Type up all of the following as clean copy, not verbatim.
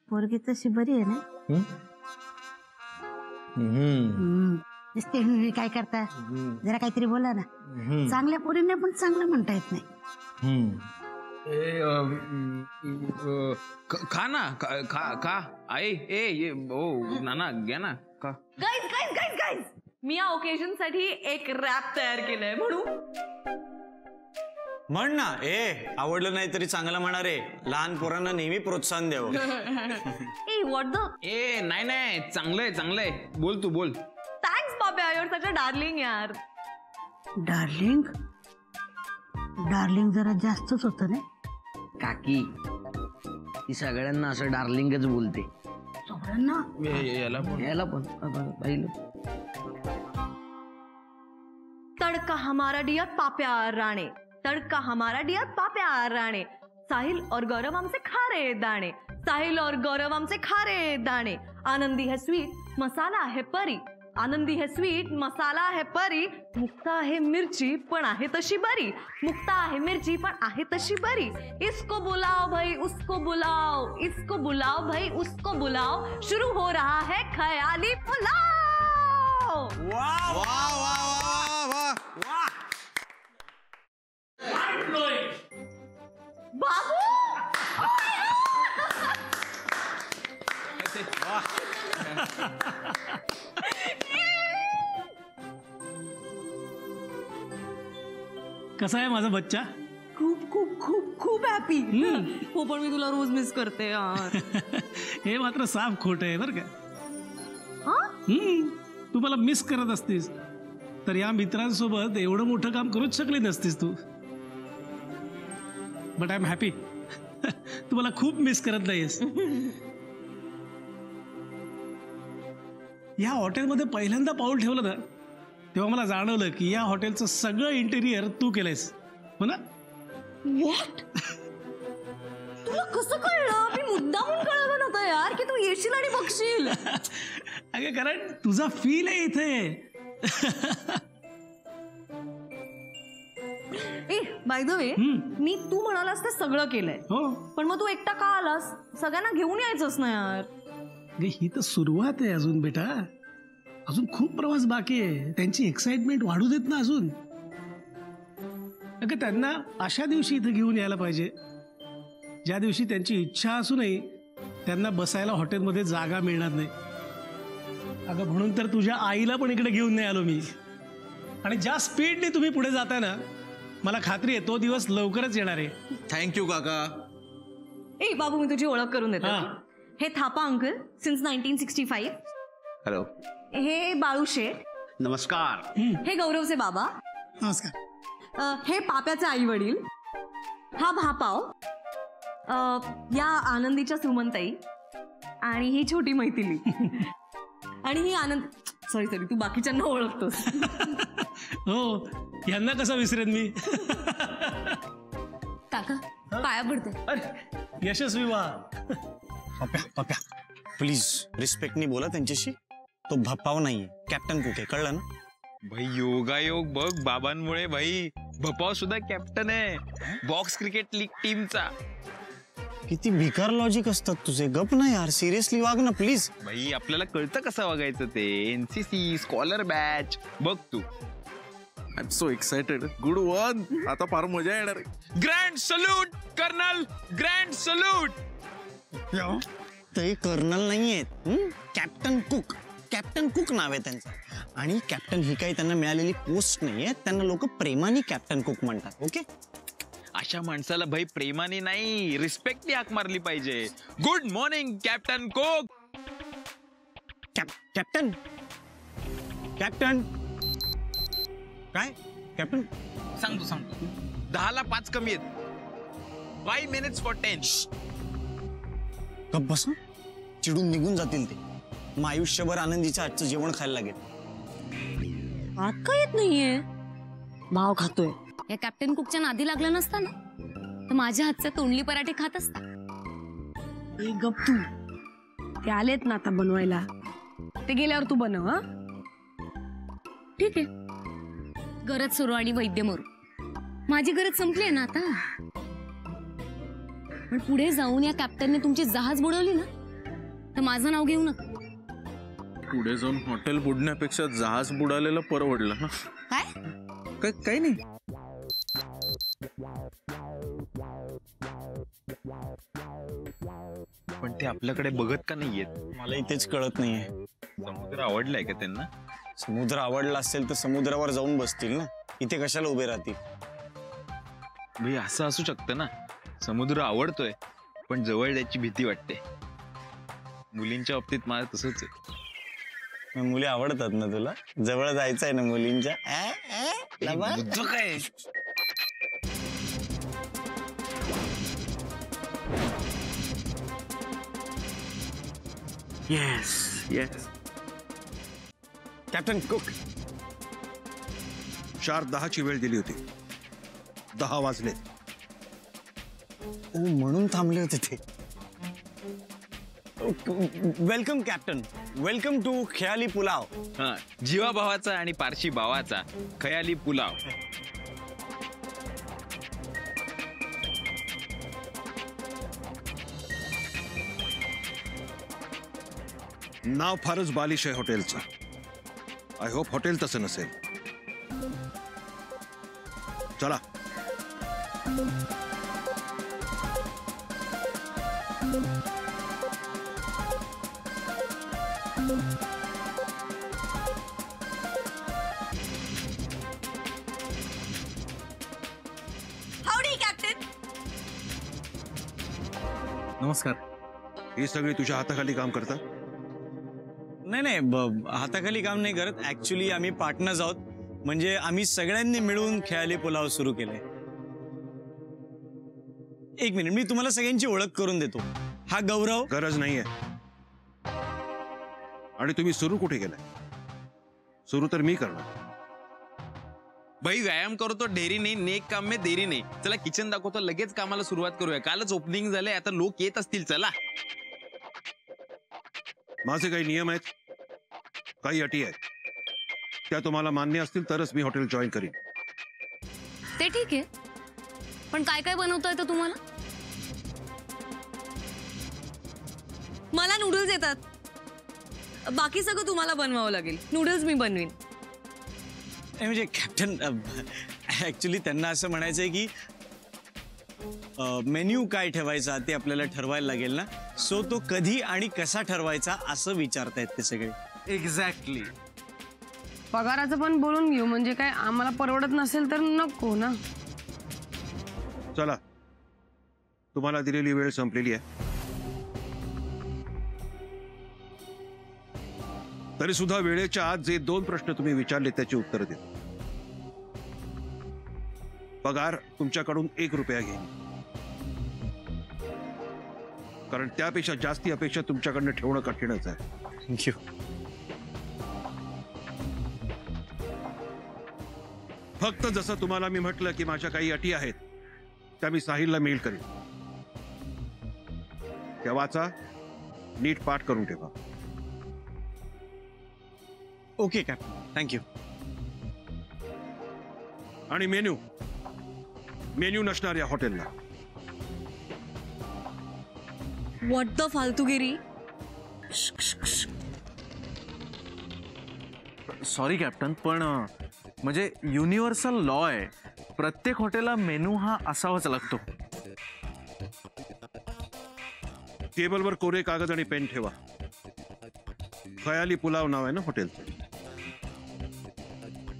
पोरगी तशी बरी आहे ना? काय करता, जरा काहीतरी बोला ना. चांगल्या पोरींना पण चांगलं म्हणता येत नाही. खा ना, खा आई. ए ओ नाना घ्या ना, खा. गाईज मी या ओकेजन साठी एक रॅप तयार केलंय. म्हणू म्हण ना. आवडलं नाही तरी चांगलं म्हणा रे. लहान पोरांना नेहमी प्रोत्साहन द्यावं. व्हॉट द नाही चांगलंय. बोल तू बोल. थँक्स बाबा, युअर सच अ डार्लिंग यार. डार्लिंग जरा जास्तच होतं ना काकी. ती सगळ्यांना असं डार्लिंगच बोलते. सगळ्यांना याला पण पाहिलं. तड़का हमारा डियर पाप्या राणे, तड़का हमारा डियर पाप्या राणे. साहिल और गौरव हमसे खा रहे दाणे, साहिल और गौरव हमसे खा रहे दाणे. आनंदी है स्वीट, मसाला है परी. आनंदी है स्वीट, मसाला है परी. मुक्ता है मिर्ची पण आहे तशी बरी. मुक्ता है मिर्ची पण आहे तशी बरी. इसको बुलाओ भाई उसको बुलाओ, इसको बुलाओ भाई उसको बुलाओ. शुरू हो रहा है ख्याली पुलाव. वाह वाह वाह वाह वाह. बाबू कसा आहे माझा बच्चा? खूप खूप खूप खूप हॅपी. हो पण मी तुला रोज मिस करते यार. हे मात्र साफ खोट आहे बरं का. तू मला मिस करत असतीस तर या मित्रांसोबत एवढं मोठं काम करूच शकली नसतीस तू. But I am happy. तू मला खूप मिस करत नाहीस. या हॉटेलमध्ये पहिल्यांदा पाऊल ठेवलं ना तेव्हा मला जाणवलं की या हॉटेलचं सगळं इंटेरियर तू केलंयस, हो ना? व्हॉट? तुला कसं कळलं? मी मुद्दामून कळवलं नव्हतं यार की तू येशील आणि बघशील. अगं कारण तुझा फील आहे इथे. बाय द वे, मी तू म्हणालास ते सगळं केलंय. हो, पण मग तू एकटा का आलास? सगळ्यांना घेऊन यायचंच ना यार. ही तर सुरुवात आहे अजून बेटा. अजून खूप प्रवास बाकी आहे. त्यांची एक्साइटमेंट वाढू देत ना अजून. अगं त्यांना अशा दिवशी इथं घेऊन यायला पाहिजे ज्या दिवशी त्यांची इच्छा असूनही त्यांना बसायला हॉटेलमध्ये जागा मिळणार नाही. अगं म्हणून तर तुझ्या आईला पण इकडे घेऊन नाही आलो मी. आणि ज्या स्पीडने तुम्ही पुढे जाताय ना मला खात्री आहे तो दिवस लवकरच येणार आहे. थँक्यू काका. बाबू मी तुझी ओळख करून देते. हे थापा अंकल सिन्स 1965. हॅलो. हे बाळू शेठ. नमस्कार. हे गौरवचे बाबा. नमस्कार. हे पाप्याचे आई वडील. हा भापाव. या आनंदीच्या सुमनताई. आणि ही छोटी मैथिली. आणि ही आनंद. सॉरी तू बाकीच्यांना ओळखतोस. हो, यांना कसं विसरेन मी. काका पाया पडते. अरे यशस्वी वा. पप्या प्लीज रिस्पेक्टनी बोला त्यांच्याशी. तो भपाव नाहीये, कॅप्टन कुक आहे, कळलं ना? भाई योगायोग बघ, बाबांमुळे भाई भपाव सुद्धा कॅप्टन आहे बॉक्स क्रिकेट लीग टीमचा. किती भिकार लॉजिक असतात तुझे. गप ना यार, सिरियसली वाग ना प्लीज. भाई आपल्याला कळतं कसं वागायचं ते. एनसीसी स्कॉलर बॅच बघ तू. I am so excited. Good one. आता फार मजा येणार. Grand salute colonel, grand salute. ते कर्नल नाहीयेत, कॅप्टन कुक. कॅप्टन कुक नाव आहे त्यांचं. आणि कॅप्टन ही काही त्यांना मिळालेली पोस्ट नाहीये. त्यांना लोक प्रेमाने कॅप्टन कुक म्हणतात. ओके. अशा माणसाला भाई प्रेमाने नाही रिस्पेक्टने हाक मारली पाहिजे. Good morning captain Cook. Captain captain काय कॅप्टन? सांगतो 10ला 5 कमी आहेत. 5 minutes for 10. गप बस. चिडून निघून जातील ते. मग आयुष्यभर आनंदीच्या आजचं जेवण खायला लागेल. आत का येत नाहीये. भाव खातोय. या कॅप्टन कुकच्या नादी लागला नसता ना तर माझ्या हातचे तोंडली पराठे खात असता. गप तू. ते आलेत ना आता बनवायला. ते गेल्यावर तू बनव. ठीक आहे. गरज सुरू आणि वैद्य मरू. माझी गरज संपली आहे ना आता. पण पुढे जाऊन या कॅप्टनने तुमची जहाज बुडवली ना तर माझं नाव घेऊ नका. पुढे जाऊन हॉटेल बुडण्यापेक्षा जहाज बुडालेलं परवडलं ना. काय काही नाही. पण ते आपल्याकडे बघत का नाहीयेत? मला इथेच कळत नाहीये. समुद्र आवडलाय का त्यांना? समुद्र आवडला असेल तर समुद्रावर जाऊन बसतील ना, इथे कशाला उभे राहतील? भाई असं असू शकतं ना, समुद्र आवडतोय पण जवळ जायची भीती वाटते. मुलींच्या बाबतीत मला तसंच आहे. मग मुली आवडतात ना तुला? जवळ जायचंय ना मुलींच्या? लबा? मुद्दा काय? Yes yes. कॅप्टन कुक, 4:10ची वेळ दिली होती, 10 वाजले. ओ म्हणून थांबले होते ते. Welcome captain, welcome to Khayali Pulao. हा, जीवा भावाचा आणि पारशी भावाचा खयाली पुलाव. नाव फारच बालिश आहे हॉटेलचं. आय होप हॉटेल तसं नसेल. चला. हाऊडी कॅप्टन. नमस्कार. ही सगळी तुझ्या हाताखाली काम करतात? नाही नाही, हाताखाली काम नाही करत. ऍक्च्युली आम्ही पार्टनर्स आहोत. म्हणजे आम्ही सगळ्यांनी मिळून खयाली पुलाव सुरू केले. एक मिनिट, मी तुम्हाला सगळ्यांची ओळख करून देतो. हा गौरव. गरज नाहीये. आणि तुम्ही सुरू कुठे केलाय? सुरू तर मी करणार. भाई व्यायाम करतो डेरी नाही, नेक काम में देरी नाही. चला किचन दाखवतो, लगेच कामाला सुरुवात करूया. कालच ओपनिंग झालंय, आता लोक येत असतील. चला. माझे काही नियम आहेत, काही अटी आहेत. त्या तुम्हाला मान्य असतील तरच मी हॉटेल जॉईन करीन. ते ठीक आहे, पण काय काय बनवता येतं तुम्हाला? मला नूडल्स येतात, बाकी सगळं तुम्हाला बनवावं लागेल. नूडल्स मी बनवीन. म्हणजे कॅप्टन, ऍक्च्युली त्यांना असं म्हणायचंय की मेन्यू काय ठेवायचा ते आपल्याला ठरवायला लागेल ना. सो तो कधी आणि कसा ठरवायचा असं विचारतायत ते सगळे. एक्झॅक्टली. पगाराचं पण बोलून घेऊ, म्हणजे काय आम्हाला परवडत नसेल तर नको ना. चला, तुम्हाला दिलेली वेळ संपलेली आहे. तरी सुद्धा वेळेच्या आत जे 2 प्रश्न तुम्ही विचारले त्याची उत्तर द्या. पगार तुमच्याकडून 1 रुपया घेईन, कारण त्यापेक्षा जास्ती अपेक्षा तुमच्याकडनं ठेवणं कठीणच आहे. थँक्यू. फक्त जसं तुम्हाला मी म्हटलं की माझ्या काही अटी आहेत, त्या मी साहिलला मेल करेन. त्या वाचा, नीट पाठ करून ठेवा. Okay captain, thank you. आणि मेन्यू नसणार या हॉटेलला. व्हॉट द फालतूगिरी. सॉरी कॅप्टन, पण म्हणजे युनिव्हर्सल लॉ आहे, प्रत्येक हॉटेलला मेनू हा असावाच लागतो. टेबलवर कोरे कागद आणि पेन ठेवा. खयाली पुलाव नाव आहे ना हॉटेलचं.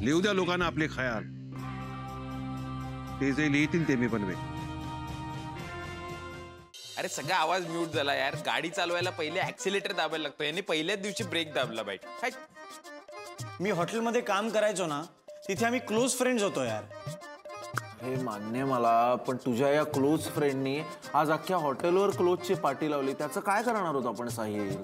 लिहू द्या लोकांना आपले खयाल. ते जे लिहितील ते मी बनवेन. अरे सगळा आवाज म्यूट झाला यार. गाडी चालवायला पहिले ऍक्सिलेटर दाबायला लागतो, याने पहिल्याच दिवशी ब्रेक दाबला बाई. मी हॉटेलमध्ये काम करायचो ना, तिथे आम्ही क्लोज फ्रेंड्स होतो यार. हे मान्य मला, पण तुझ्या या क्लोज फ्रेंडनी आज अख्ख्या हॉटेलवर क्लोजची पार्टी लावली. त्याचं काय करणार होतो आपण साहिल?